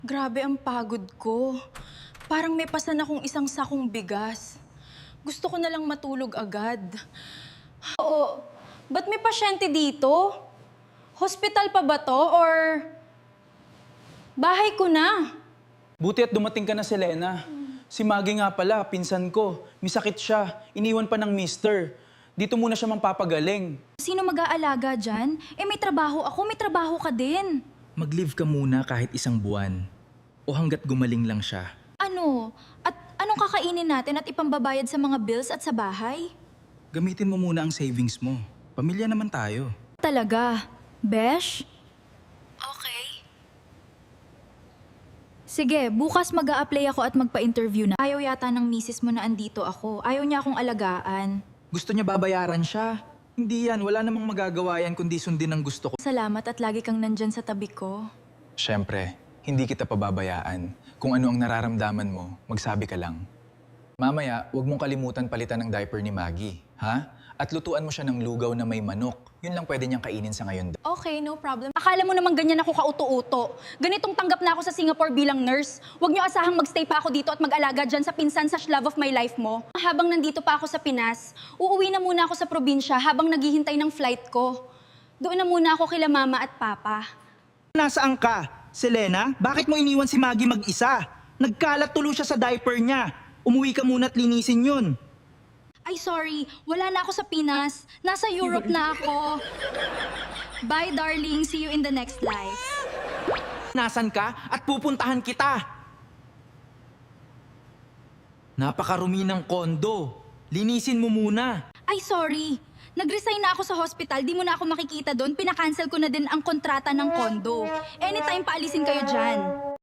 Grabe ang pagod ko. Parang may pasan akong isang sakong bigas. Gusto ko na lang matulog agad. Oo, ba't may pasyente dito? Hospital pa ba to or bahay ko na? Buti at dumating ka na, Selena. Si Maggie nga pala, pinsan ko. May sakit siya. Iniwan pa ng mister. Dito muna siya magpapagaling. Sino mag-aalaga dyan? Eh may trabaho ako, may trabaho ka din. Mag-leave ka muna kahit isang buwan. O hanggat gumaling lang siya. Ano? At anong kakainin natin at ipambabayad sa mga bills at sa bahay? Gamitin mo muna ang savings mo. Pamilya naman tayo. Talaga? Besh? Okay. Sige, bukas mag-a-apply ako at magpa-interview na. Ayaw yata ng misis mo na andito ako. Ayaw niya akong alagaan. Gusto niya babayaran siya. Hindi yan, wala namang magagawa yan kundi sundin ang gusto ko. Salamat at lagi kang nandyan sa tabi ko. Siyempre, hindi kita pababayaan. Kung ano ang nararamdaman mo, magsabi ka lang. Mamaya, huwag mong kalimutan palitan ng diaper ni Maggie, ha? At lutuan mo siya ng lugaw na may manok. Yun lang pwede niyang kainin sa ngayon. Okay, no problem. Akala mo naman ganyan ako kauto-uto. Ganitong tanggap na ako sa Singapore bilang nurse. Huwag niyo asahang magstay pa ako dito at mag-alaga dyan sa pinsan sa love of my life mo. Habang nandito pa ako sa Pinas, uuwi na muna ako sa probinsya habang naghihintay ng flight ko. Doon na muna ako kila mama at papa. Nasaan ka? Selena, bakit mo iniwan si Maggie mag-isa? Nagkalat tulo siya sa diaper niya. Umuwi ka muna at linisin yun. Ay, sorry. Wala na ako sa Pinas. Nasa Europe na ako. Bye, darling. See you in the next life. Nasaan ka at pupuntahan kita? Napakarumi ng kondo. Linisin mo muna. Ay, sorry. Nag-resign na ako sa hospital. Di mo na ako makikita doon. Pinakancel ko na din ang kontrata ng kondo. Anytime paalisin kayo dyan.